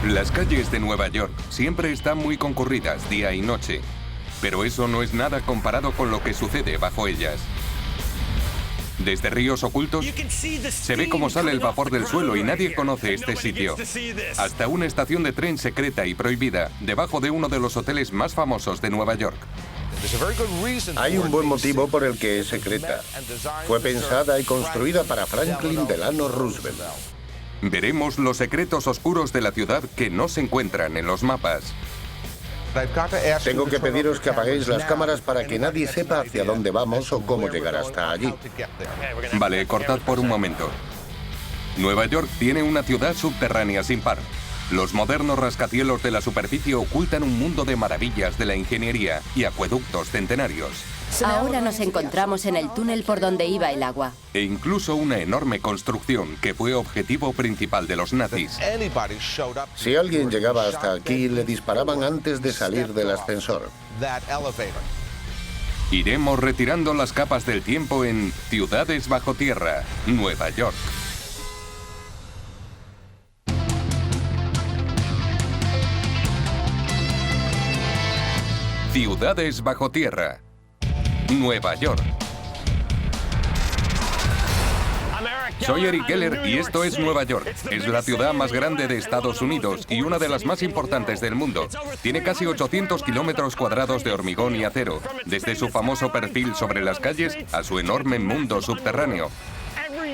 Las calles de Nueva York siempre están muy concurridas día y noche, pero eso no es nada comparado con lo que sucede bajo ellas. Desde ríos ocultos, se ve cómo sale el vapor del suelo y nadie conoce este sitio. Hasta una estación de tren secreta y prohibida, debajo de uno de los hoteles más famosos de Nueva York. Hay un buen motivo por el que es secreta. Fue pensada y construida para Franklin Delano Roosevelt. Veremos los secretos oscuros de la ciudad que no se encuentran en los mapas. Tengo que pediros que apaguéis las cámaras para que nadie sepa hacia dónde vamos o cómo llegar hasta allí. Vale, cortad por un momento. Nueva York tiene una ciudad subterránea sin par. Los modernos rascacielos de la superficie ocultan un mundo de maravillas de la ingeniería y acueductos centenarios. Ahora nos encontramos en el túnel por donde iba el agua. E incluso una enorme construcción que fue objetivo principal de los nazis. Si alguien llegaba hasta aquí, le disparaban antes de salir del ascensor. Iremos retirando las capas del tiempo en Ciudades bajo tierra, Nueva York. Ciudades bajo tierra, Nueva York. Soy Eric Geller y esto es Nueva York. Es la ciudad más grande de Estados Unidos y una de las más importantes del mundo. Tiene casi 800 kilómetros cuadrados de hormigón y acero, desde su famoso perfil sobre las calles a su enorme mundo subterráneo.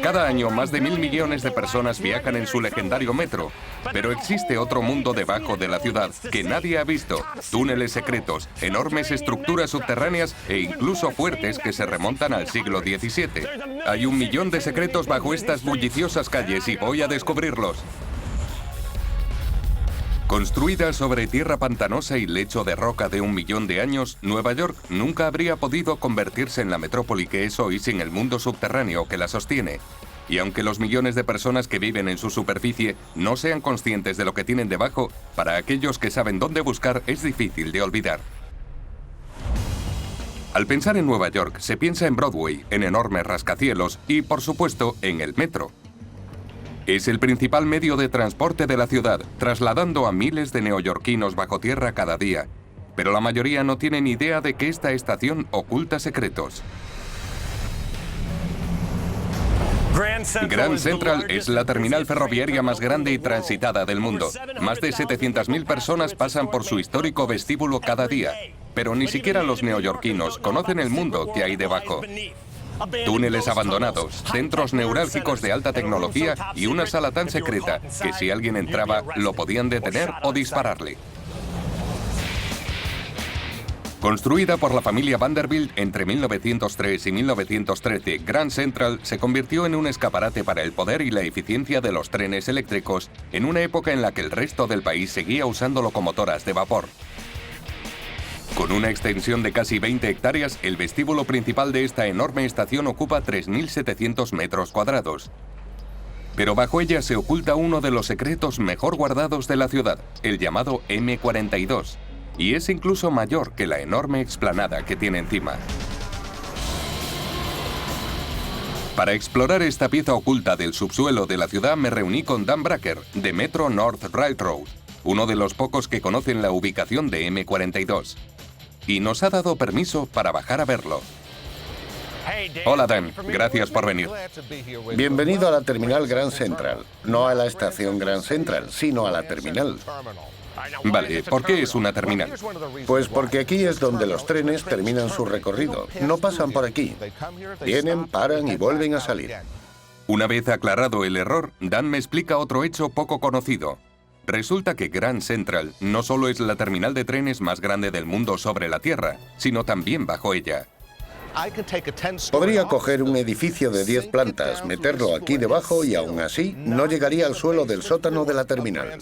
Cada año más de 1.000 millones de personas viajan en su legendario metro. Pero existe otro mundo debajo de la ciudad que nadie ha visto. Túneles secretos, enormes estructuras subterráneas e incluso fuertes que se remontan al siglo XVII. Hay 1 millón de secretos bajo estas bulliciosas calles y voy a descubrirlos. Construida sobre tierra pantanosa y lecho de roca de 1 millón de años, Nueva York nunca habría podido convertirse en la metrópoli que es hoy sin el mundo subterráneo que la sostiene. Y aunque los millones de personas que viven en su superficie no sean conscientes de lo que tienen debajo, para aquellos que saben dónde buscar es difícil de olvidar. Al pensar en Nueva York, se piensa en Broadway, en enormes rascacielos y, por supuesto, en el metro. Es el principal medio de transporte de la ciudad, trasladando a miles de neoyorquinos bajo tierra cada día. Pero la mayoría no tienen idea de que esta estación oculta secretos. Grand Central es la terminal ferroviaria más grande y transitada del mundo. Más de 700.000 personas pasan por su histórico vestíbulo cada día. Pero ni siquiera los neoyorquinos conocen el mundo que hay debajo. Túneles abandonados, centros neurálgicos de alta tecnología y una sala tan secreta que si alguien entraba lo podían detener o dispararle. Construida por la familia Vanderbilt entre 1903 y 1913, Grand Central se convirtió en un escaparate para el poder y la eficiencia de los trenes eléctricos en una época en la que el resto del país seguía usando locomotoras de vapor. Con una extensión de casi 20 hectáreas, el vestíbulo principal de esta enorme estación ocupa 3.700 metros cuadrados. Pero bajo ella se oculta uno de los secretos mejor guardados de la ciudad, el llamado M42, y es incluso mayor que la enorme explanada que tiene encima. Para explorar esta pieza oculta del subsuelo de la ciudad me reuní con Dan Bracker, de Metro North Railroad, uno de los pocos que conocen la ubicación de M42. Y nos ha dado permiso para bajar a verlo. Hola Dan, gracias por venir. Bienvenido a la terminal Grand Central. No a la estación Grand Central, sino a la terminal. Vale, ¿por qué es una terminal? Pues porque aquí es donde los trenes terminan su recorrido. No pasan por aquí. Vienen, paran y vuelven a salir. Una vez aclarado el error, Dan me explica otro hecho poco conocido. Resulta que Grand Central no solo es la terminal de trenes más grande del mundo sobre la Tierra, sino también bajo ella. Podría coger un edificio de 10 plantas, meterlo aquí debajo y aún así no llegaría al suelo del sótano de la terminal.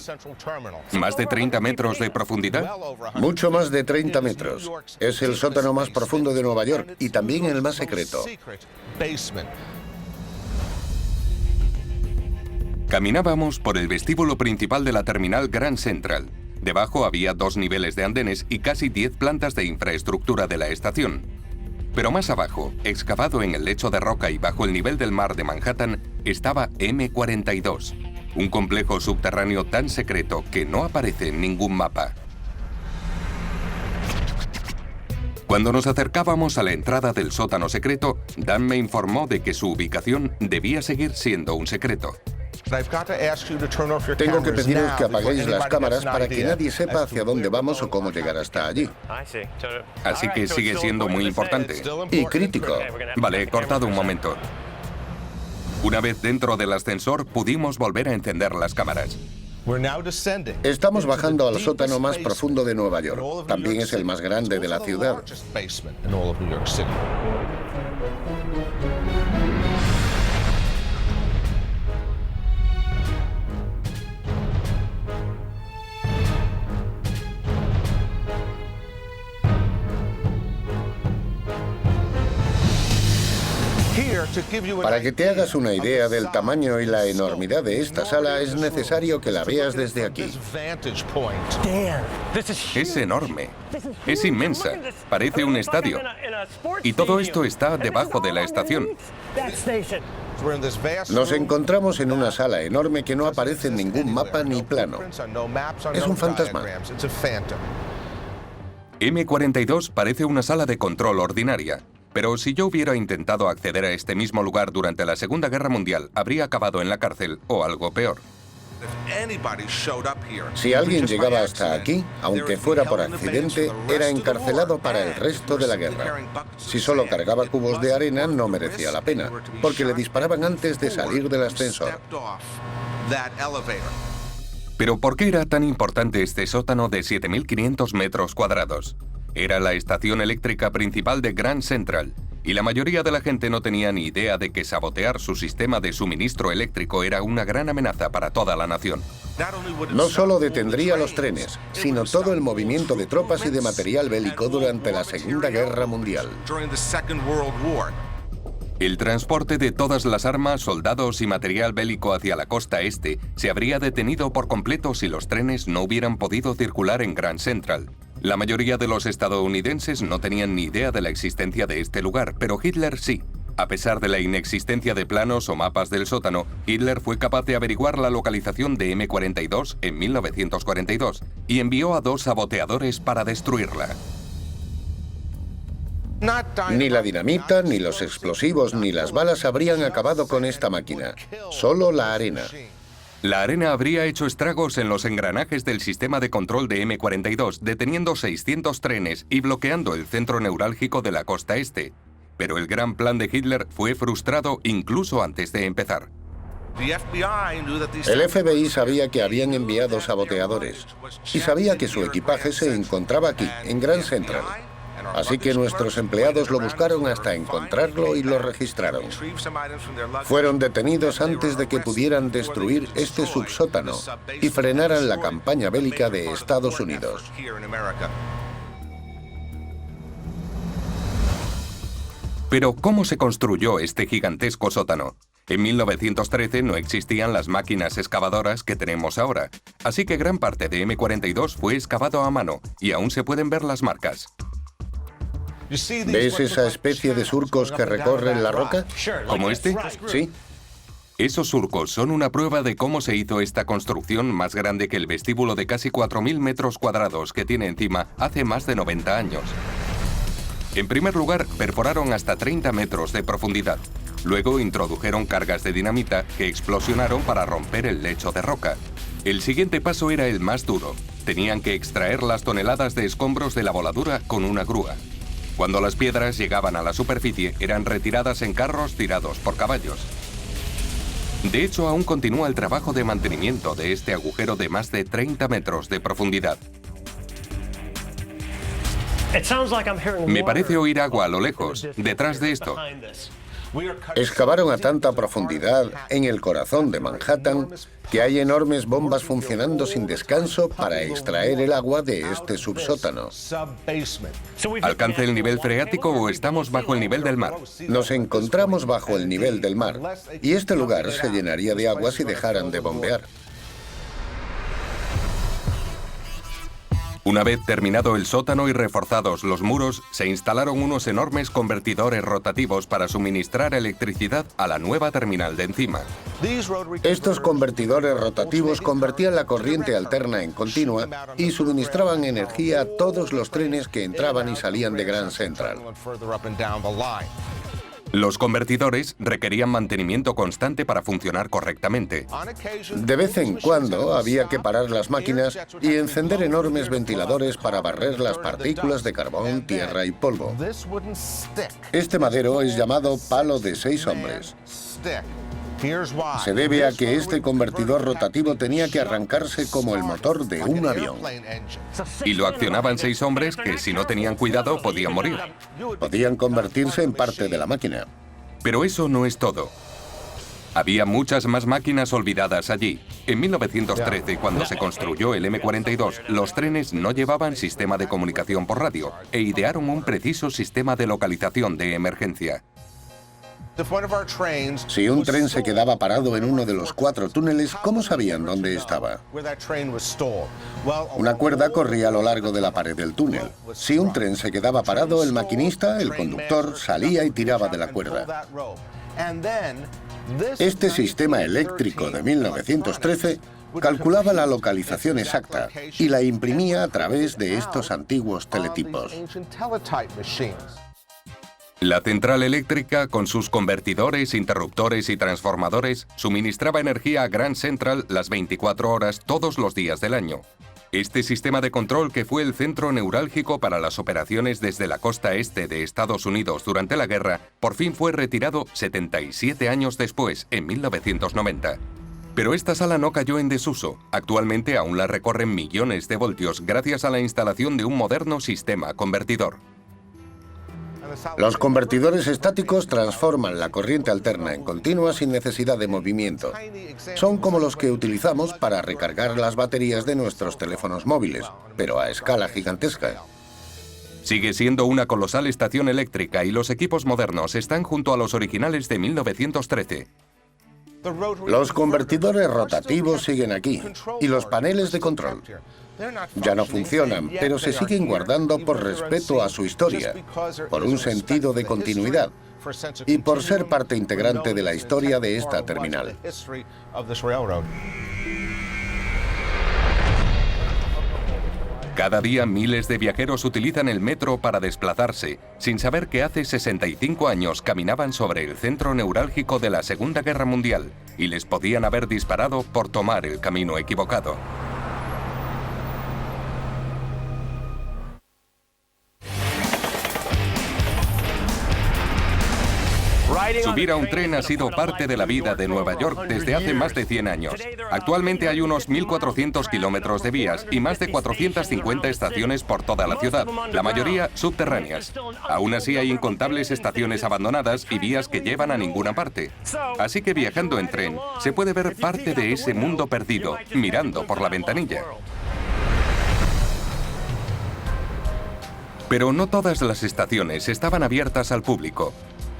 ¿Más de 30 metros de profundidad? Mucho más de 30 metros. Es el sótano más profundo de Nueva York y también el más secreto. Caminábamos por el vestíbulo principal de la terminal Grand Central. Debajo había 2 niveles de andenes y casi 10 plantas de infraestructura de la estación. Pero más abajo, excavado en el lecho de roca y bajo el nivel del mar de Manhattan, estaba M42. Un complejo subterráneo tan secreto que no aparece en ningún mapa. Cuando nos acercábamos a la entrada del sótano secreto, Dan me informó de que su ubicación debía seguir siendo un secreto. Tengo que pediros que apaguéis las cámaras para que nadie sepa hacia dónde vamos o cómo llegar hasta allí. Así que sigue siendo muy importante. Y crítico. Vale, he cortado un momento. Una vez dentro del ascensor, pudimos volver a encender las cámaras. Estamos bajando al sótano más profundo de Nueva York. También es el más grande de la ciudad. Para que te hagas una idea del tamaño y la enormidad de esta sala, es necesario que la veas desde aquí. Es enorme. Es inmensa. Parece un estadio. Y todo esto está debajo de la estación. Nos encontramos en una sala enorme que no aparece en ningún mapa ni plano. Es un fantasma. M42 parece una sala de control ordinaria. Pero si yo hubiera intentado acceder a este mismo lugar durante la Segunda Guerra Mundial, habría acabado en la cárcel o algo peor. Si alguien llegaba hasta aquí, aunque fuera por accidente, era encarcelado para el resto de la guerra. Si solo cargaba cubos de arena, no merecía la pena, porque le disparaban antes de salir del ascensor. Pero ¿por qué era tan importante este sótano de 7.500 metros cuadrados? Era la estación eléctrica principal de Grand Central, y la mayoría de la gente no tenía ni idea de que sabotear su sistema de suministro eléctrico era una gran amenaza para toda la nación. No solo detendría los trenes, sino todo el movimiento de tropas y de material bélico durante la Segunda Guerra Mundial. El transporte de todas las armas, soldados y material bélico hacia la costa este se habría detenido por completo si los trenes no hubieran podido circular en Grand Central. La mayoría de los estadounidenses no tenían ni idea de la existencia de este lugar, pero Hitler sí. A pesar de la inexistencia de planos o mapas del sótano, Hitler fue capaz de averiguar la localización de M42 en 1942 y envió a 2 saboteadores para destruirla. Ni la dinamita, ni los explosivos, ni las balas habrían acabado con esta máquina. Solo la arena. La arena habría hecho estragos en los engranajes del sistema de control de M42, deteniendo 600 trenes y bloqueando el centro neurálgico de la costa este. Pero el gran plan de Hitler fue frustrado incluso antes de empezar. El FBI sabía que habían enviado saboteadores y sabía que su equipaje se encontraba aquí, en Grand Central. Así que nuestros empleados lo buscaron hasta encontrarlo y lo registraron. Fueron detenidos antes de que pudieran destruir este subsótano y frenaran la campaña bélica de Estados Unidos. Pero, ¿cómo se construyó este gigantesco sótano? En 1913 no existían las máquinas excavadoras que tenemos ahora, así que gran parte de M42 fue excavado a mano y aún se pueden ver las marcas. ¿Ves esa especie de surcos que recorren la roca? ¿Como este? Sí. Esos surcos son una prueba de cómo se hizo esta construcción más grande que el vestíbulo de casi 4.000 metros cuadrados que tiene encima hace más de 90 años. En primer lugar, perforaron hasta 30 metros de profundidad. Luego introdujeron cargas de dinamita que explosionaron para romper el lecho de roca. El siguiente paso era el más duro. Tenían que extraer las toneladas de escombros de la voladura con una grúa. Cuando las piedras llegaban a la superficie, eran retiradas en carros tirados por caballos. De hecho, aún continúa el trabajo de mantenimiento de este agujero de más de 30 metros de profundidad. Me parece oír agua a lo lejos, detrás de esto. Excavaron a tanta profundidad en el corazón de Manhattan que hay enormes bombas funcionando sin descanso para extraer el agua de este subsótano. ¿Alcanza el nivel freático o estamos bajo el nivel del mar? Nos encontramos bajo el nivel del mar y este lugar se llenaría de agua si dejaran de bombear. Una vez terminado el sótano y reforzados los muros, se instalaron unos enormes convertidores rotativos para suministrar electricidad a la nueva terminal de encima. Estos convertidores rotativos convertían la corriente alterna en continua y suministraban energía a todos los trenes que entraban y salían de Grand Central. Los convertidores requerían mantenimiento constante para funcionar correctamente. De vez en cuando había que parar las máquinas y encender enormes ventiladores para barrer las partículas de carbón, tierra y polvo. Este madero es llamado palo de 6 hombres. Se debe a que este convertidor rotativo tenía que arrancarse como el motor de un avión. Y lo accionaban 6 hombres que, si no tenían cuidado, podían morir. Podían convertirse en parte de la máquina. Pero eso no es todo. Había muchas más máquinas olvidadas allí. En 1913, cuando se construyó el M42, los trenes no llevaban sistema de comunicación por radio e idearon un preciso sistema de localización de emergencia. Si un tren se quedaba parado en uno de los 4 túneles, ¿cómo sabían dónde estaba? Una cuerda corría a lo largo de la pared del túnel. Si un tren se quedaba parado, el maquinista, el conductor, salía y tiraba de la cuerda. Este sistema eléctrico de 1913 calculaba la localización exacta y la imprimía a través de estos antiguos teletipos. La central eléctrica, con sus convertidores, interruptores y transformadores, suministraba energía a Grand Central las 24 horas todos los días del año. Este sistema de control, que fue el centro neurálgico para las operaciones desde la costa este de Estados Unidos durante la guerra, por fin fue retirado 77 años después, en 1990. Pero esta sala no cayó en desuso. Actualmente aún la recorren millones de voltios gracias a la instalación de un moderno sistema convertidor. Los convertidores estáticos transforman la corriente alterna en continua sin necesidad de movimiento. Son como los que utilizamos para recargar las baterías de nuestros teléfonos móviles, pero a escala gigantesca. Sigue siendo una colosal estación eléctrica y los equipos modernos están junto a los originales de 1913. Los convertidores rotativos siguen aquí y los paneles de control. Ya no funcionan, pero se siguen guardando por respeto a su historia, por un sentido de continuidad y por ser parte integrante de la historia de esta terminal. Cada día miles de viajeros utilizan el metro para desplazarse, sin saber que hace 65 años caminaban sobre el centro neurálgico de la Segunda Guerra Mundial y les podían haber disparado por tomar el camino equivocado. Subir a un tren ha sido parte de la vida de Nueva York desde hace más de 100 años. Actualmente hay unos 1.400 kilómetros de vías y más de 450 estaciones por toda la ciudad, la mayoría subterráneas. Aún así hay incontables estaciones abandonadas y vías que llevan a ninguna parte. Así que viajando en tren, se puede ver parte de ese mundo perdido, mirando por la ventanilla. Pero no todas las estaciones estaban abiertas al público.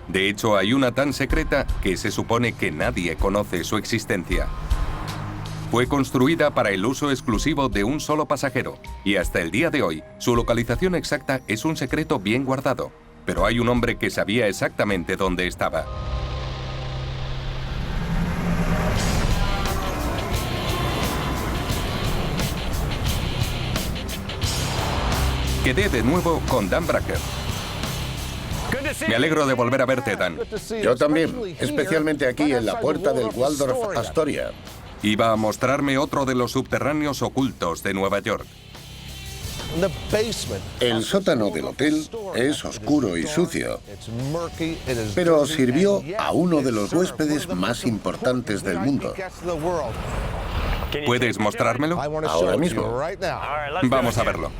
De hecho, hay una tan secreta que se supone que nadie conoce su existencia. Fue construida para el uso exclusivo de un solo pasajero, y hasta el día de hoy, su localización exacta es un secreto bien guardado. Pero hay un hombre que sabía exactamente dónde estaba. Quedé de nuevo con Dan Bracker. Me alegro de volver a verte, Dan. Yo también, especialmente aquí en la puerta del Waldorf Astoria. Iba a mostrarme otro de los subterráneos ocultos de Nueva York. El sótano del hotel es oscuro y sucio, pero sirvió a uno de los huéspedes más importantes del mundo. ¿Puedes mostrármelo? Ahora mismo. Vamos a verlo.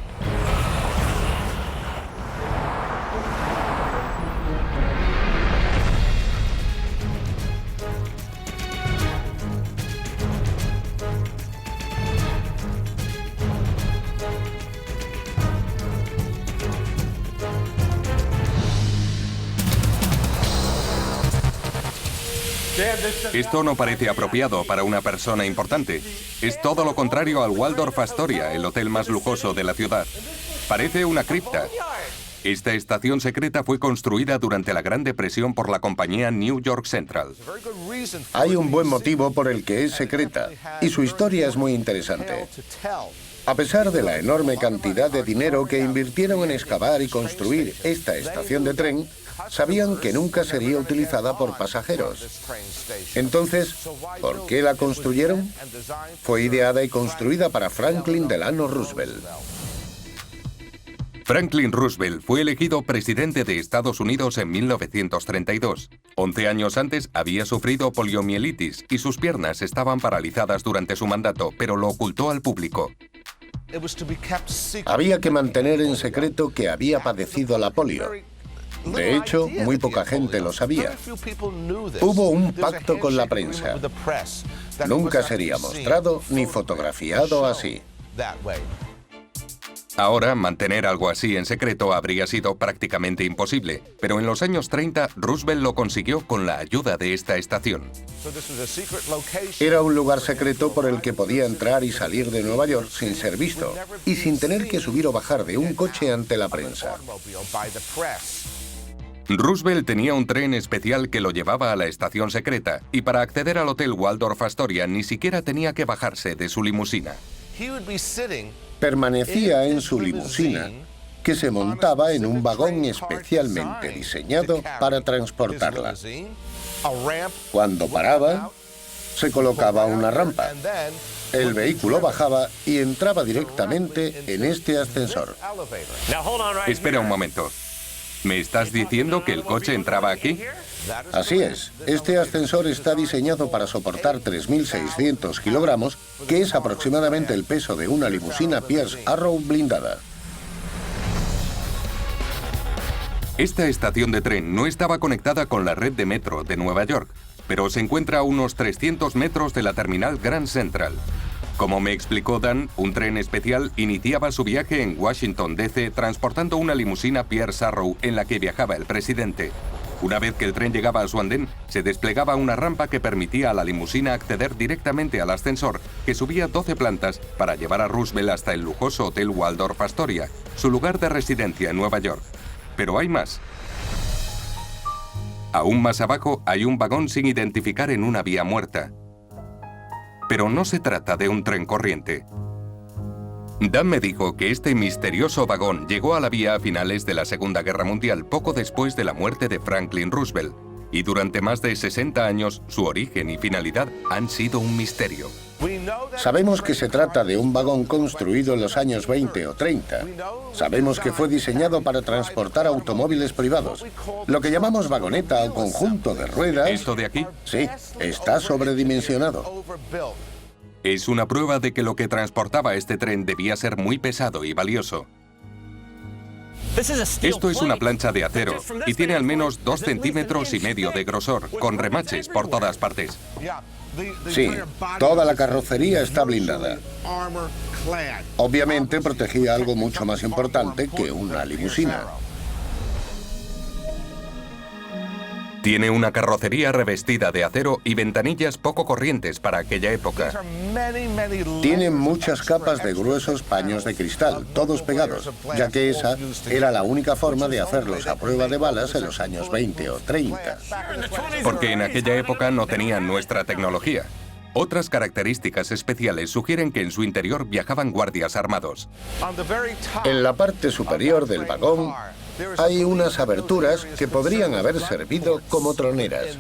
Esto no parece apropiado para una persona importante. Es todo lo contrario al Waldorf Astoria, el hotel más lujoso de la ciudad. Parece una cripta. Esta estación secreta fue construida durante la Gran Depresión por la compañía New York Central. Hay un buen motivo por el que es secreta, y su historia es muy interesante. A pesar de la enorme cantidad de dinero que invirtieron en excavar y construir esta estación de tren, sabían que nunca sería utilizada por pasajeros. Entonces, ¿por qué la construyeron? Fue ideada y construida para Franklin Delano Roosevelt. Franklin Roosevelt fue elegido presidente de Estados Unidos en 1932. 11 años antes había sufrido poliomielitis y sus piernas estaban paralizadas durante su mandato, pero lo ocultó al público. Había que mantener en secreto que había padecido la polio. De hecho, muy poca gente lo sabía. Hubo un pacto con la prensa. Nunca sería mostrado ni fotografiado así. Ahora, mantener algo así en secreto habría sido prácticamente imposible, pero en los años 30 Roosevelt lo consiguió con la ayuda de esta estación. Era un lugar secreto por el que podía entrar y salir de Nueva York sin ser visto y sin tener que subir o bajar de un coche ante la prensa. Roosevelt tenía un tren especial que lo llevaba a la estación secreta y para acceder al Hotel Waldorf Astoria ni siquiera tenía que bajarse de su limusina. Permanecía en su limusina, que se montaba en un vagón especialmente diseñado para transportarla. Cuando paraba, se colocaba una rampa. El vehículo bajaba y entraba directamente en este ascensor. Espera un momento. ¿Me estás diciendo que el coche entraba aquí? Así es. Este ascensor está diseñado para soportar 3.600 kilogramos, que es aproximadamente el peso de una limusina Pierce Arrow blindada. Esta estación de tren no estaba conectada con la red de metro de Nueva York, pero se encuentra a unos 300 metros de la terminal Grand Central. Como me explicó Dan, un tren especial iniciaba su viaje en Washington, D.C., transportando una limusina Pierce Arrow en la que viajaba el presidente. Una vez que el tren llegaba a su andén, se desplegaba una rampa que permitía a la limusina acceder directamente al ascensor, que subía 12 plantas para llevar a Roosevelt hasta el lujoso Hotel Waldorf Astoria, su lugar de residencia en Nueva York. Pero hay más. Aún más abajo hay un vagón sin identificar en una vía muerta. Pero no se trata de un tren corriente. Dan me dijo que este misterioso vagón llegó a la vía a finales de la Segunda Guerra Mundial, poco después de la muerte de Franklin Roosevelt, y durante más de 60 años su origen y finalidad han sido un misterio. Sabemos que se trata de un vagón construido en los años 20 o 30. Sabemos que fue diseñado para transportar automóviles privados. Lo que llamamos vagoneta o conjunto de ruedas... ¿Esto de aquí? Sí, está sobredimensionado. Es una prueba de que lo que transportaba este tren debía ser muy pesado y valioso. Esto es una plancha de acero y tiene al menos 2,5 centímetros de grosor, con remaches por todas partes. Sí, toda la carrocería está blindada. Obviamente protegía algo mucho más importante que una limusina. Tiene una carrocería revestida de acero y ventanillas poco corrientes para aquella época. Tiene muchas capas de gruesos paños de cristal, todos pegados, ya que esa era la única forma de hacerlos a prueba de balas en los años 20 o 30. Porque en aquella época no tenían nuestra tecnología. Otras características especiales sugieren que en su interior viajaban guardias armados. En la parte superior del vagón hay unas aberturas que podrían haber servido como troneras.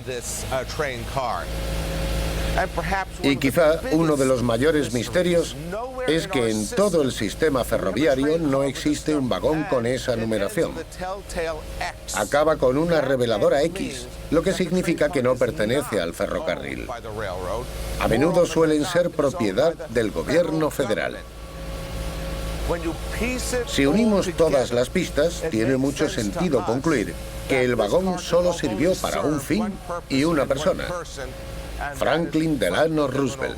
Y quizá uno de los mayores misterios es que en todo el sistema ferroviario no existe un vagón con esa numeración. Acaba con una reveladora X, lo que significa que no pertenece al ferrocarril. A menudo suelen ser propiedad del gobierno federal. Si unimos todas las pistas, tiene mucho sentido concluir que el vagón solo sirvió para un fin y una persona: Franklin Delano Roosevelt.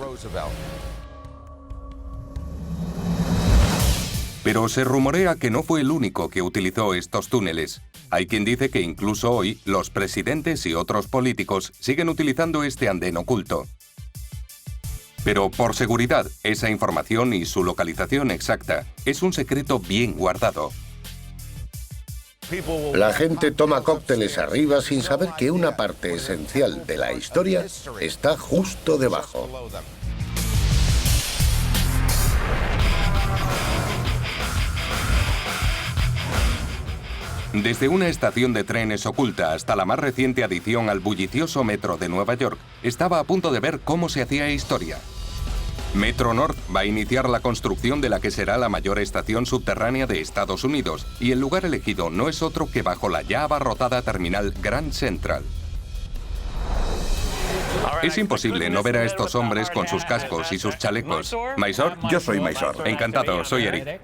Pero se rumorea que no fue el único que utilizó estos túneles. Hay quien dice que incluso hoy los presidentes y otros políticos siguen utilizando este andén oculto. Pero por seguridad, esa información y su localización exacta es un secreto bien guardado. La gente toma cócteles arriba sin saber que una parte esencial de la historia está justo debajo. Desde una estación de trenes oculta hasta la más reciente adición al bullicioso metro de Nueva York, estaba a punto de ver cómo se hacía historia. Metro North va a iniciar la construcción de la que será la mayor estación subterránea de Estados Unidos, y el lugar elegido no es otro que bajo la ya abarrotada terminal Grand Central. Es imposible no ver a estos hombres con sus cascos y sus chalecos. ¿Mysore? Yo soy Mysore. Encantado, soy Eric.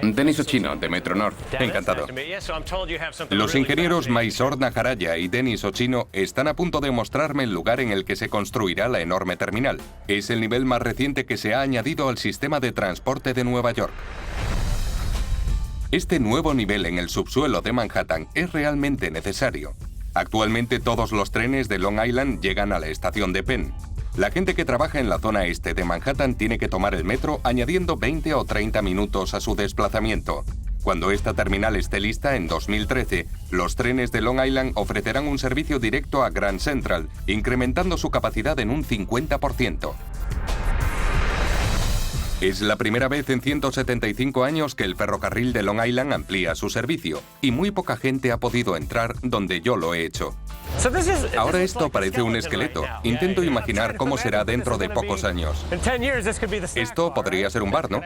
Denis Ochino, de Metro North. Encantado. Los ingenieros Mysore Najaraya y Denis Ochino están a punto de mostrarme el lugar en el que se construirá la enorme terminal. Es el nivel más reciente que se ha añadido al sistema de transporte de Nueva York. Este nuevo nivel en el subsuelo de Manhattan es realmente necesario. Actualmente todos los trenes de Long Island llegan a la estación de Penn. La gente que trabaja en la zona este de Manhattan tiene que tomar el metro añadiendo 20 o 30 minutos a su desplazamiento. Cuando esta terminal esté lista en 2013, los trenes de Long Island ofrecerán un servicio directo a Grand Central, incrementando su capacidad en un 50%. Es la primera vez en 175 años que el ferrocarril de Long Island amplía su servicio, y muy poca gente ha podido entrar donde yo lo he hecho. Ahora esto parece un esqueleto. Intento imaginar cómo será dentro de pocos años. Esto podría ser un bar, ¿no?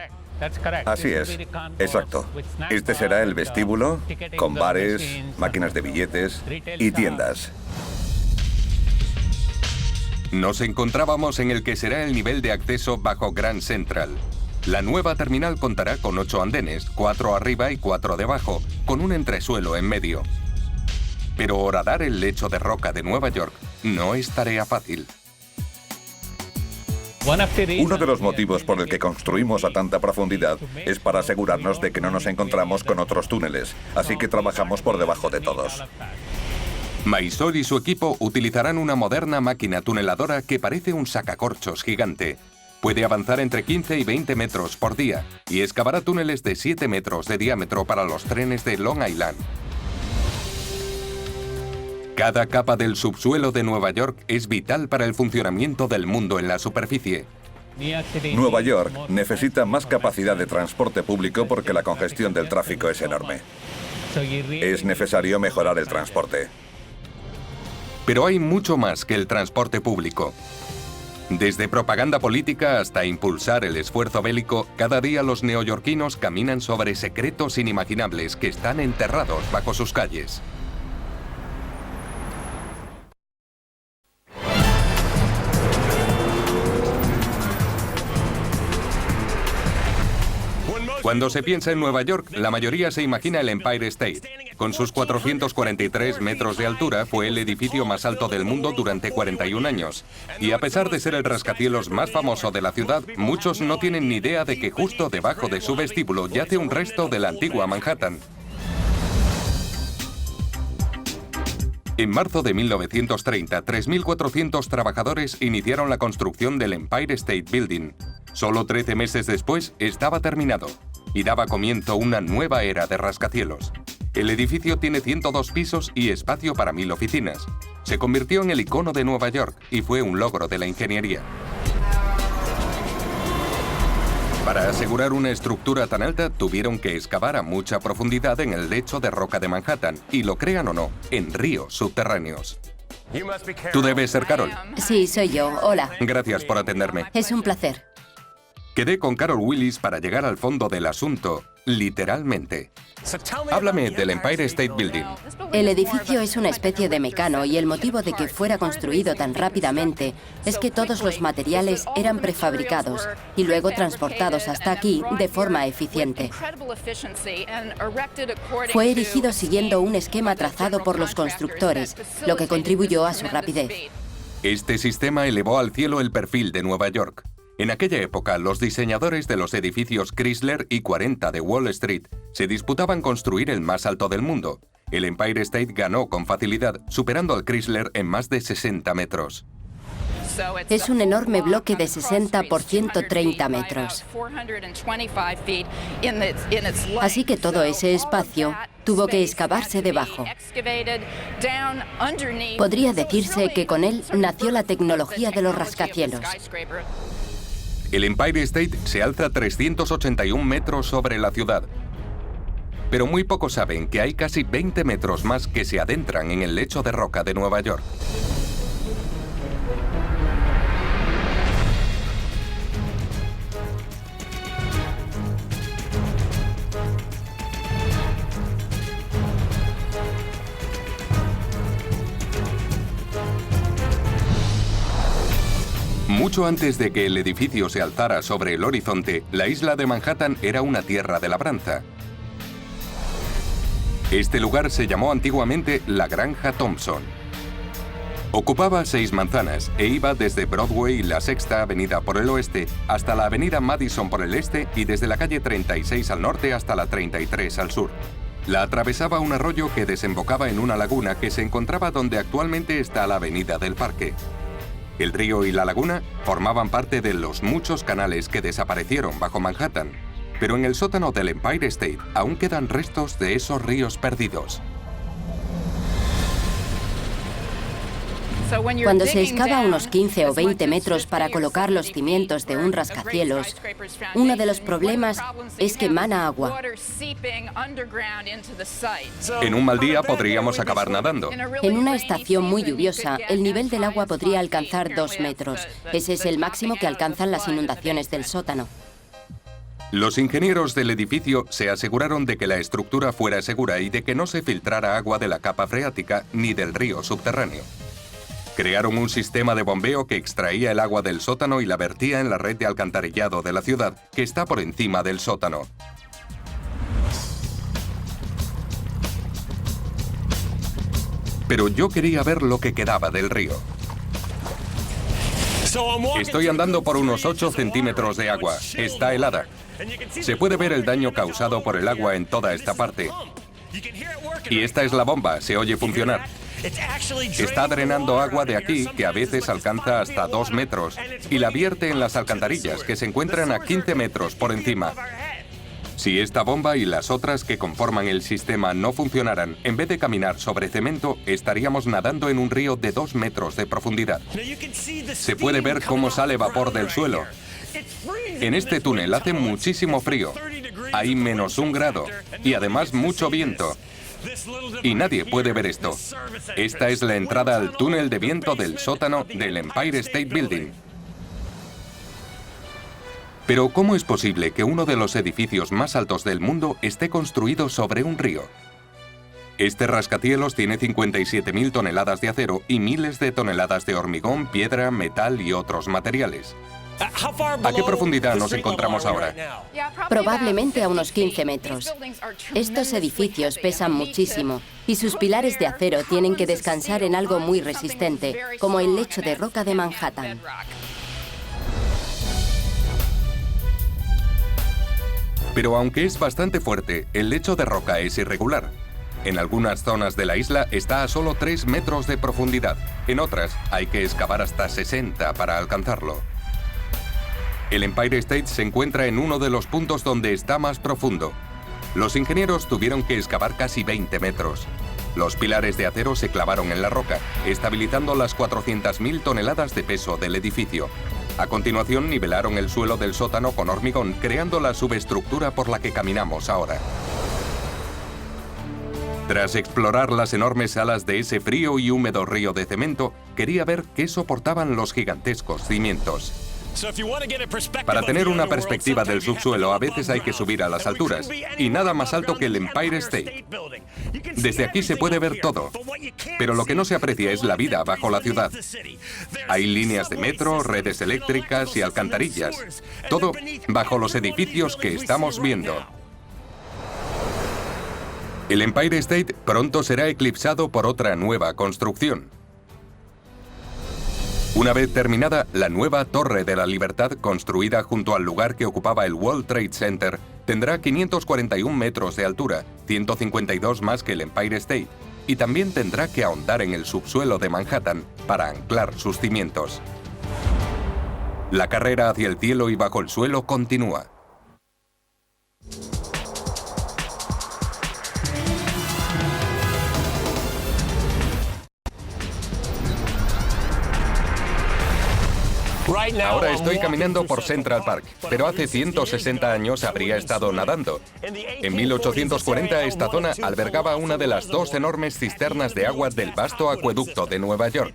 Así es, exacto. Este será el vestíbulo, con bares, máquinas de billetes y tiendas. Nos encontrábamos en el que será el nivel de acceso bajo Grand Central. La nueva terminal contará con 8 andenes, 4 arriba y 4 debajo, con un entresuelo en medio. Pero horadar el lecho de roca de Nueva York no es tarea fácil. Uno de los motivos por el que construimos a tanta profundidad es para asegurarnos de que no nos encontramos con otros túneles, así que trabajamos por debajo de todos. Mysore y su equipo utilizarán una moderna máquina tuneladora que parece un sacacorchos gigante. Puede avanzar entre 15 y 20 metros por día y excavará túneles de 7 metros de diámetro para los trenes de Long Island. Cada capa del subsuelo de Nueva York es vital para el funcionamiento del mundo en la superficie. Nueva York necesita más capacidad de transporte público porque la congestión del tráfico es enorme. Es necesario mejorar el transporte. Pero hay mucho más que el transporte público. Desde propaganda política hasta impulsar el esfuerzo bélico, cada día los neoyorquinos caminan sobre secretos inimaginables que están enterrados bajo sus calles. Cuando se piensa en Nueva York, la mayoría se imagina el Empire State. Con sus 443 metros de altura, fue el edificio más alto del mundo durante 41 años. Y a pesar de ser el rascacielos más famoso de la ciudad, muchos no tienen ni idea de que justo debajo de su vestíbulo yace un resto de la antigua Manhattan. En marzo de 1930, 3.400 trabajadores iniciaron la construcción del Empire State Building. Solo 13 meses después estaba terminado y daba comienzo una nueva era de rascacielos. El edificio tiene 102 pisos y espacio para 1.000 oficinas. Se convirtió en el icono de Nueva York y fue un logro de la ingeniería. Para asegurar una estructura tan alta, tuvieron que excavar a mucha profundidad en el lecho de roca de Manhattan, y lo crean o no, en ríos subterráneos. Tú debes ser Carol. Sí, soy yo. Hola. Gracias por atenderme. Es un placer. Quedé con Carol Willis para llegar al fondo del asunto, literalmente. Háblame del Empire State Building. El edificio es una especie de mecano y el motivo de que fuera construido tan rápidamente es que todos los materiales eran prefabricados y luego transportados hasta aquí de forma eficiente. Fue erigido siguiendo un esquema trazado por los constructores, lo que contribuyó a su rapidez. Este sistema elevó al cielo el perfil de Nueva York. En aquella época, los diseñadores de los edificios Chrysler y 40 de Wall Street se disputaban construir el más alto del mundo, El Empire State ganó con facilidad, superando al Chrysler en más de 60 metros. Es un enorme bloque de 60 por 130 metros. Así que todo ese espacio tuvo que excavarse debajo. Podría decirse que con él nació la tecnología de los rascacielos. El Empire State se alza 381 metros sobre la ciudad. Pero muy pocos saben que hay casi 20 metros más que se adentran en el lecho de roca de Nueva York. Mucho antes de que el edificio se alzara sobre el horizonte, la isla de Manhattan era una tierra de labranza. Este lugar se llamó antiguamente la Granja Thompson. Ocupaba 6 manzanas e iba desde Broadway y la Sexta Avenida por el oeste hasta la Avenida Madison por el este y desde la calle 36 al norte hasta la 33 al sur. La atravesaba un arroyo que desembocaba en una laguna que se encontraba donde actualmente está la Avenida del Parque. El río y la laguna formaban parte de los muchos canales que desaparecieron bajo Manhattan, pero en el sótano del Empire State aún quedan restos de esos ríos perdidos. Cuando se excava unos 15 o 20 metros para colocar los cimientos de un rascacielos, uno de los problemas es que emana agua. En un mal día podríamos acabar nadando. En una estación muy lluviosa, el nivel del agua podría alcanzar 2 metros. Ese es el máximo que alcanzan las inundaciones del sótano. Los ingenieros del edificio se aseguraron de que la estructura fuera segura y de que no se filtrara agua de la capa freática ni del río subterráneo. Crearon un sistema de bombeo que extraía el agua del sótano y la vertía en la red de alcantarillado de la ciudad, que está por encima del sótano. Pero yo quería ver lo que quedaba del río. Estoy andando por unos 8 centímetros de agua. Está helada. Se puede ver el daño causado por el agua en toda esta parte. Y esta es la bomba, se oye funcionar. Está drenando agua de aquí, que a veces alcanza hasta 2 metros, y la vierte en las alcantarillas, que se encuentran a 15 metros por encima. Si esta bomba y las otras que conforman el sistema no funcionaran, en vez de caminar sobre cemento, estaríamos nadando en un río de 2 metros de profundidad. Se puede ver cómo sale vapor del suelo. En este túnel hace muchísimo frío. Hay -1 grado y además mucho viento. Y nadie puede ver esto. Esta es la entrada al túnel de viento del sótano del Empire State Building. Pero ¿cómo es posible que uno de los edificios más altos del mundo esté construido sobre un río? Este rascacielos tiene 57.000 toneladas de acero y miles de toneladas de hormigón, piedra, metal y otros materiales. ¿A qué profundidad nos encontramos ahora? Probablemente a unos 15 metros. Estos edificios pesan muchísimo y sus pilares de acero tienen que descansar en algo muy resistente, como el lecho de roca de Manhattan. Pero aunque es bastante fuerte, el lecho de roca es irregular. En algunas zonas de la isla está a solo 3 metros de profundidad. En otras hay que excavar hasta 60 para alcanzarlo. El Empire State se encuentra en uno de los puntos donde está más profundo. Los ingenieros tuvieron que excavar casi 20 metros. Los pilares de acero se clavaron en la roca, estabilizando las 400.000 toneladas de peso del edificio. A continuación, nivelaron el suelo del sótano con hormigón, creando la subestructura por la que caminamos ahora. Tras explorar las enormes salas de ese frío y húmedo río de cemento, quería ver qué soportaban los gigantescos cimientos. Para tener una perspectiva del subsuelo, a veces hay que subir a las alturas, y nada más alto que el Empire State. Desde aquí se puede ver todo, pero lo que no se aprecia es la vida bajo la ciudad. Hay líneas de metro, redes eléctricas y alcantarillas, todo bajo los edificios que estamos viendo. El Empire State pronto será eclipsado por otra nueva construcción. Una vez terminada, la nueva Torre de la Libertad, construida junto al lugar que ocupaba el World Trade Center, tendrá 541 metros de altura, 152 más que el Empire State, y también tendrá que ahondar en el subsuelo de Manhattan para anclar sus cimientos. La carrera hacia el cielo y bajo el suelo continúa. Ahora estoy caminando por Central Park, pero hace 160 años habría estado nadando. En 1840 esta zona albergaba una de las 2 enormes cisternas de agua del vasto acueducto de Nueva York.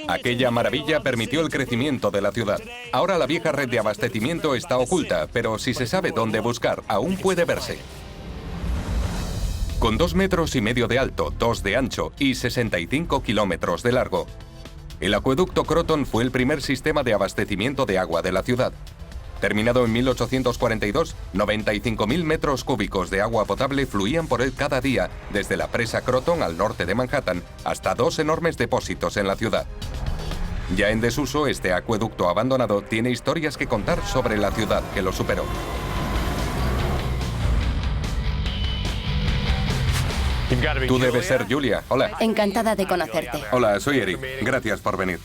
Aquella maravilla permitió el crecimiento de la ciudad. Ahora la vieja red de abastecimiento está oculta, pero si se sabe dónde buscar, aún puede verse. Con 2,5 metros de alto, 2 de ancho y 65 kilómetros de largo, el acueducto Croton fue el primer sistema de abastecimiento de agua de la ciudad. Terminado en 1842, 95.000 metros cúbicos de agua potable fluían por él cada día, desde la presa Croton al norte de Manhattan hasta 2 enormes depósitos en la ciudad. Ya en desuso, este acueducto abandonado tiene historias que contar sobre la ciudad que lo superó. Tú debes ser Julia. Hola. Encantada de conocerte. Hola, soy Eric. Gracias por venir.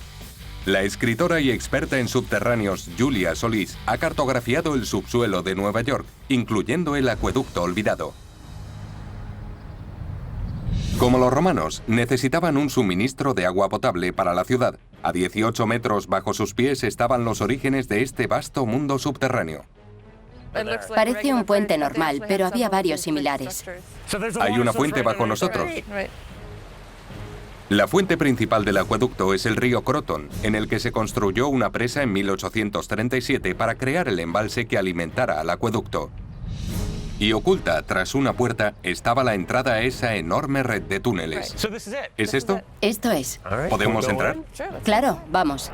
La escritora y experta en subterráneos Julia Solís ha cartografiado el subsuelo de Nueva York, incluyendo el acueducto olvidado. Como los romanos, necesitaban un suministro de agua potable para la ciudad. A 18 metros bajo sus pies estaban los orígenes de este vasto mundo subterráneo. Parece un puente normal, pero había varios similares. Hay una fuente bajo nosotros. La fuente principal del acueducto es el río Croton, en el que se construyó una presa en 1837 para crear el embalse que alimentara al acueducto. Y oculta tras una puerta estaba la entrada a esa enorme red de túneles. ¿Es esto? Esto es. ¿Podemos entrar? Claro, vamos.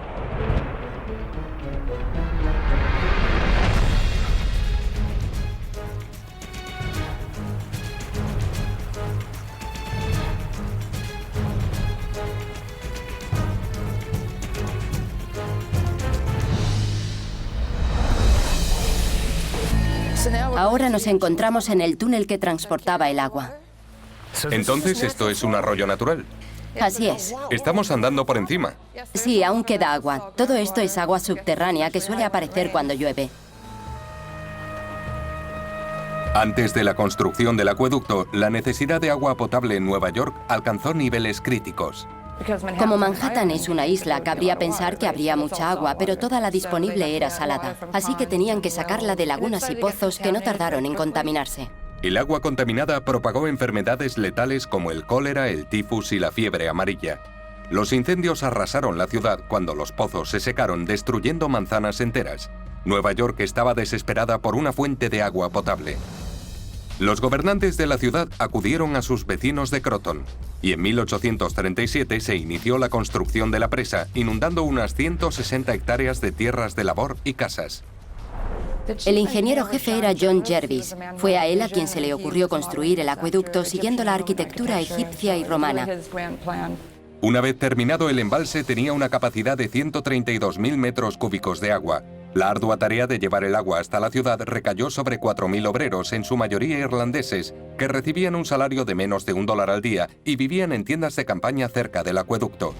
Ahora nos encontramos en el túnel que transportaba el agua. Entonces esto es un arroyo natural. Así es. Estamos andando por encima. Sí, aún queda agua. Todo esto es agua subterránea que suele aparecer cuando llueve. Antes de la construcción del acueducto, la necesidad de agua potable en Nueva York alcanzó niveles críticos. Como Manhattan es una isla, cabría pensar que habría mucha agua, pero toda la disponible era salada. Así que tenían que sacarla de lagunas y pozos que no tardaron en contaminarse. El agua contaminada propagó enfermedades letales como el cólera, el tifus y la fiebre amarilla. Los incendios arrasaron la ciudad cuando los pozos se secaron, destruyendo manzanas enteras. Nueva York estaba desesperada por una fuente de agua potable. Los gobernantes de la ciudad acudieron a sus vecinos de Croton, y en 1837 se inició la construcción de la presa, inundando unas 160 hectáreas de tierras de labor y casas. El ingeniero jefe era John Jervis. Fue a él a quien se le ocurrió construir el acueducto siguiendo la arquitectura egipcia y romana. Una vez terminado, el embalse tenía una capacidad de 132.000 metros cúbicos de agua. La ardua tarea de llevar el agua hasta la ciudad recayó sobre 4.000 obreros, en su mayoría irlandeses, que recibían un salario de menos de $1 al día y vivían en tiendas de campaña cerca del acueducto.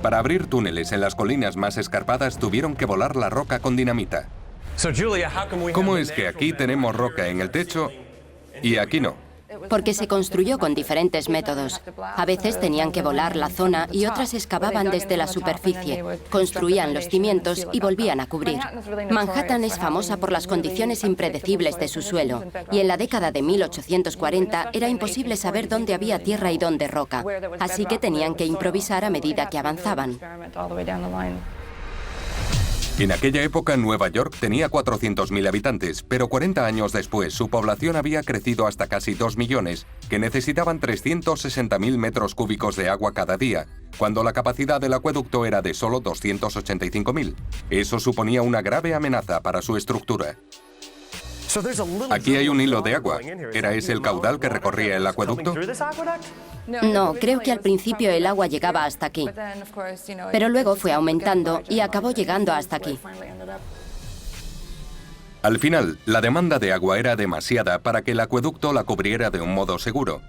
Para abrir túneles en las colinas más escarpadas tuvieron que volar la roca con dinamita. ¿Cómo es que aquí tenemos roca en el techo y aquí no? Porque se construyó con diferentes métodos. A veces tenían que volar la zona y otras excavaban desde la superficie, construían los cimientos y volvían a cubrir. Manhattan es famosa por las condiciones impredecibles de su suelo, y en la década de 1840 era imposible saber dónde había tierra y dónde roca, así que tenían que improvisar a medida que avanzaban. En aquella época Nueva York tenía 400.000 habitantes, pero 40 años después su población había crecido hasta casi 2 millones, que necesitaban 360.000 metros cúbicos de agua cada día, cuando la capacidad del acueducto era de solo 285.000. Eso suponía una grave amenaza para su estructura. Aquí hay un hilo de agua. ¿Era ese el caudal que recorría el acueducto? No, creo que al principio el agua llegaba hasta aquí, pero luego fue aumentando y acabó llegando hasta aquí. Al final, la demanda de agua era demasiada para que el acueducto la cubriera de un modo seguro.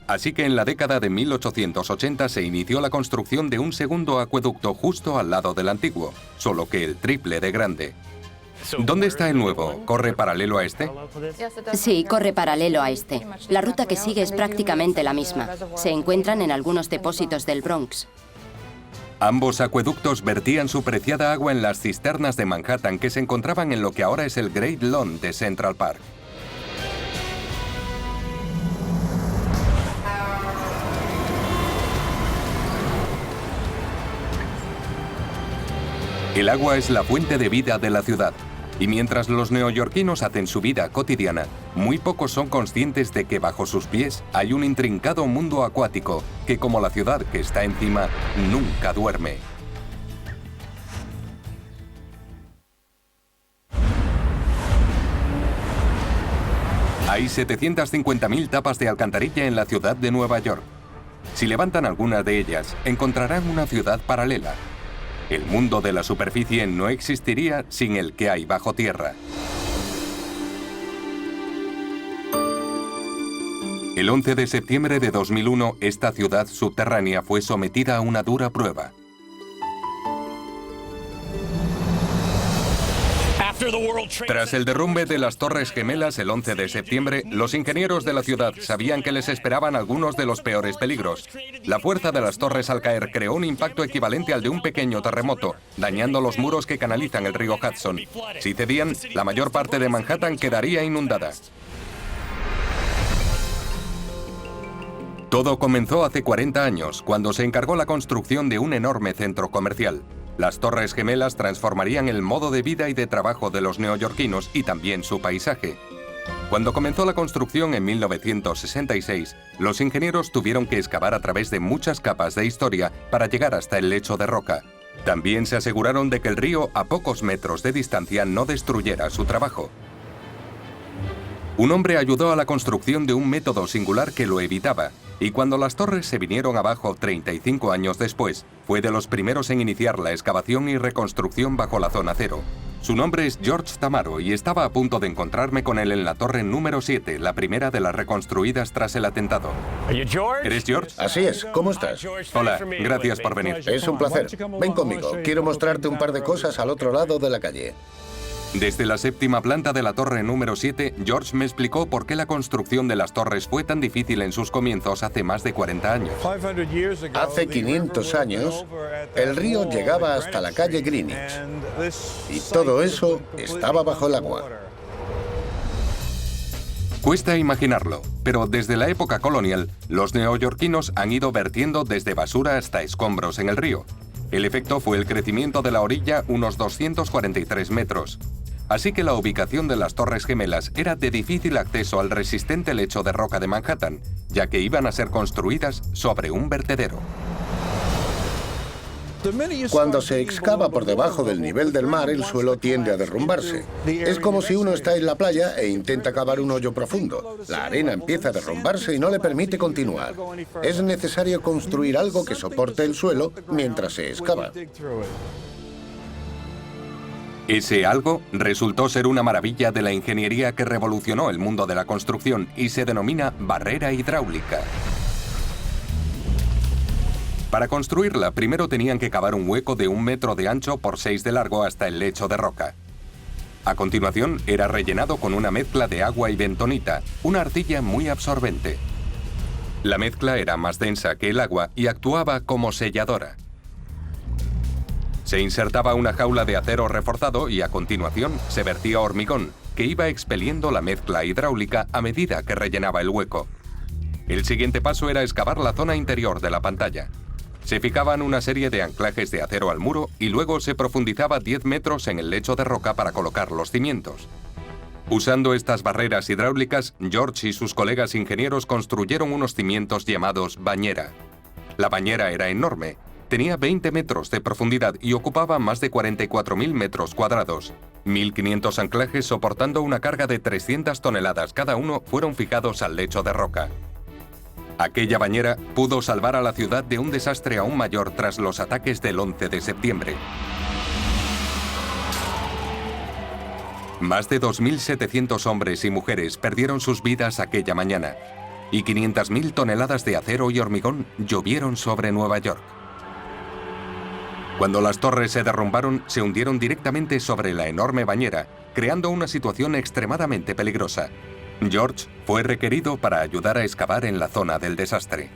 Así que en la década de 1880 se inició la construcción de un segundo acueducto justo al lado del antiguo, solo que el triple de grande. ¿Dónde está el nuevo? ¿Corre paralelo a este? Sí, corre paralelo a este. La ruta que sigue es prácticamente la misma. Se encuentran en algunos depósitos del Bronx. Ambos acueductos vertían su preciada agua en las cisternas de Manhattan que se encontraban en lo que ahora es el Great Lawn de Central Park. El agua es la fuente de vida de la ciudad. Y mientras los neoyorquinos hacen su vida cotidiana, muy pocos son conscientes de que bajo sus pies hay un intrincado mundo acuático que, como la ciudad que está encima, nunca duerme. Hay 750.000 tapas de alcantarilla en la ciudad de Nueva York. Si levantan algunas de ellas, encontrarán una ciudad paralela. El mundo de la superficie no existiría sin el que hay bajo tierra. El 11 de septiembre de 2001, esta ciudad subterránea fue sometida a una dura prueba. Tras el derrumbe de las Torres Gemelas el 11 de septiembre, los ingenieros de la ciudad sabían que les esperaban algunos de los peores peligros. La fuerza de las torres al caer creó un impacto equivalente al de un pequeño terremoto, dañando los muros que canalizan el río Hudson. Si cedían, la mayor parte de Manhattan quedaría inundada. Todo comenzó hace 40 años, cuando se encargó la construcción de un enorme centro comercial. Las Torres Gemelas transformarían el modo de vida y de trabajo de los neoyorquinos y también su paisaje. Cuando comenzó la construcción en 1966, los ingenieros tuvieron que excavar a través de muchas capas de historia para llegar hasta el lecho de roca. También se aseguraron de que el río a pocos metros de distancia no destruyera su trabajo. Un hombre ayudó a la construcción de un método singular que lo evitaba, y cuando las torres se vinieron abajo 35 años después, fue de los primeros en iniciar la excavación y reconstrucción bajo la zona cero. Su nombre es George Tamaro y estaba a punto de encontrarme con él en la torre número 7, la primera de las reconstruidas tras el atentado. ¿Eres George? Así es, ¿cómo estás? Hola, gracias por venir. Es un placer. Ven conmigo, quiero mostrarte un par de cosas al otro lado de la calle. Desde la séptima planta de la torre número 7, George me explicó por qué la construcción de las torres fue tan difícil en sus comienzos hace más de 40 años. Hace 500 años, el río llegaba hasta la calle Greenwich. Y todo eso estaba bajo el agua. Cuesta imaginarlo, pero desde la época colonial, los neoyorquinos han ido vertiendo desde basura hasta escombros en el río. El efecto fue el crecimiento de la orilla unos 243 metros. Así que la ubicación de las Torres Gemelas era de difícil acceso al resistente lecho de roca de Manhattan, ya que iban a ser construidas sobre un vertedero. Cuando se excava por debajo del nivel del mar, el suelo tiende a derrumbarse. Es como si uno está en la playa e intenta cavar un hoyo profundo. La arena empieza a derrumbarse y no le permite continuar. Es necesario construir algo que soporte el suelo mientras se excava. Ese algo resultó ser una maravilla de la ingeniería que revolucionó el mundo de la construcción y se denomina barrera hidráulica. Para construirla, primero tenían que cavar un hueco de 1 metro de ancho por 6 de largo hasta el lecho de roca. A continuación, era rellenado con una mezcla de agua y bentonita, una arcilla muy absorbente. La mezcla era más densa que el agua y actuaba como selladora. Se insertaba una jaula de acero reforzado y a continuación se vertía hormigón, que iba expeliendo la mezcla hidráulica a medida que rellenaba el hueco. El siguiente paso era excavar la zona interior de la pantalla. Se fijaban una serie de anclajes de acero al muro y luego se profundizaba 10 metros en el lecho de roca para colocar los cimientos. Usando estas barreras hidráulicas, George y sus colegas ingenieros construyeron unos cimientos llamados bañera. La bañera era enorme, Tenía 20 metros de profundidad y ocupaba más de 44.000 metros cuadrados. 1.500 anclajes soportando una carga de 300 toneladas cada uno fueron fijados al lecho de roca. Aquella bañera pudo salvar a la ciudad de un desastre aún mayor tras los ataques del 11 de septiembre. Más de 2.700 hombres y mujeres perdieron sus vidas aquella mañana, y 500.000 toneladas de acero y hormigón llovieron sobre Nueva York. Cuando las torres se derrumbaron, se hundieron directamente sobre la enorme bañera, creando una situación extremadamente peligrosa. George fue requerido para ayudar a excavar en la zona del desastre.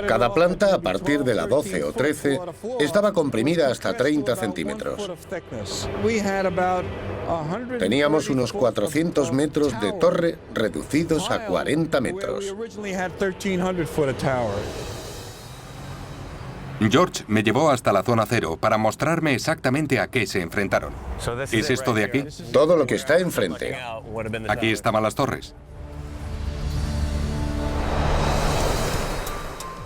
Cada planta, a partir de la 12 o 13, estaba comprimida hasta 30 centímetros. Teníamos unos 400 metros de torre reducidos a 40 metros. George me llevó hasta la zona cero para mostrarme exactamente a qué se enfrentaron. ¿Es esto de aquí? Todo lo que está enfrente. Aquí estaban las torres.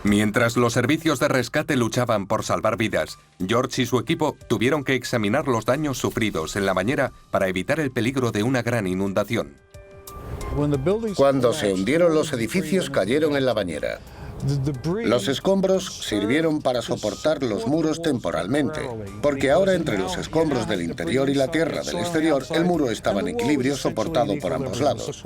Mientras los servicios de rescate luchaban por salvar vidas, George y su equipo tuvieron que examinar los daños sufridos en la bañera para evitar el peligro de una gran inundación. Cuando se hundieron los edificios, cayeron en la bañera. Los escombros sirvieron para soportar los muros temporalmente, porque ahora entre los escombros del interior y la tierra del exterior, el muro estaba en equilibrio soportado por ambos lados.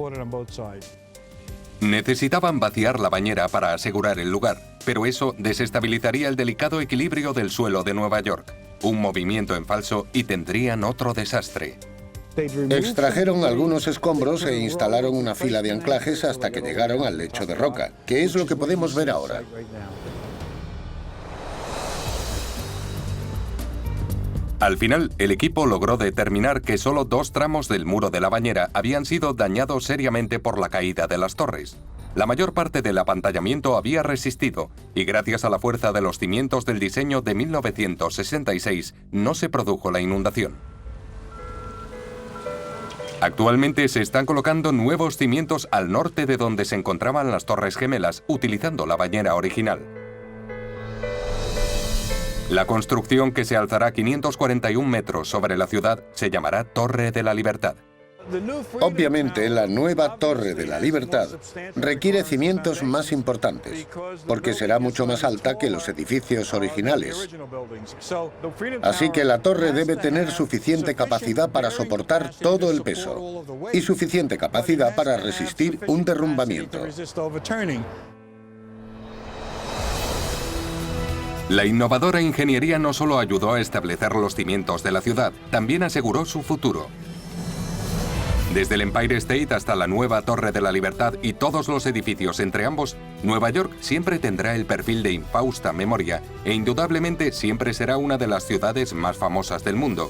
Necesitaban vaciar la bañera para asegurar el lugar, pero eso desestabilizaría el delicado equilibrio del suelo de Nueva York. Un movimiento en falso y tendrían otro desastre. Extrajeron algunos escombros e instalaron una fila de anclajes hasta que llegaron al lecho de roca, que es lo que podemos ver ahora. Al final, el equipo logró determinar que solo 2 tramos del muro de la bañera habían sido dañados seriamente por la caída de las torres. La mayor parte del apantallamiento había resistido, y gracias a la fuerza de los cimientos del diseño de 1966, no se produjo la inundación. Actualmente se están colocando nuevos cimientos al norte de donde se encontraban las Torres Gemelas, utilizando la bañera original. La construcción, que se alzará 541 metros sobre la ciudad, se llamará Torre de la Libertad. Obviamente, la nueva Torre de la Libertad requiere cimientos más importantes, porque será mucho más alta que los edificios originales. Así que la torre debe tener suficiente capacidad para soportar todo el peso y suficiente capacidad para resistir un derrumbamiento. La innovadora ingeniería no solo ayudó a establecer los cimientos de la ciudad, también aseguró su futuro. Desde el Empire State hasta la nueva Torre de la Libertad y todos los edificios entre ambos, Nueva York siempre tendrá el perfil de infausta memoria e indudablemente siempre será una de las ciudades más famosas del mundo.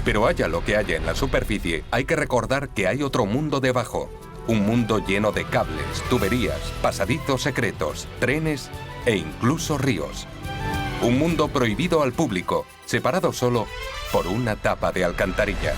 Pero haya lo que haya en la superficie, hay que recordar que hay otro mundo debajo. Un mundo lleno de cables, tuberías, pasadizos secretos, trenes e incluso ríos. Un mundo prohibido al público, separado solo por una tapa de alcantarilla.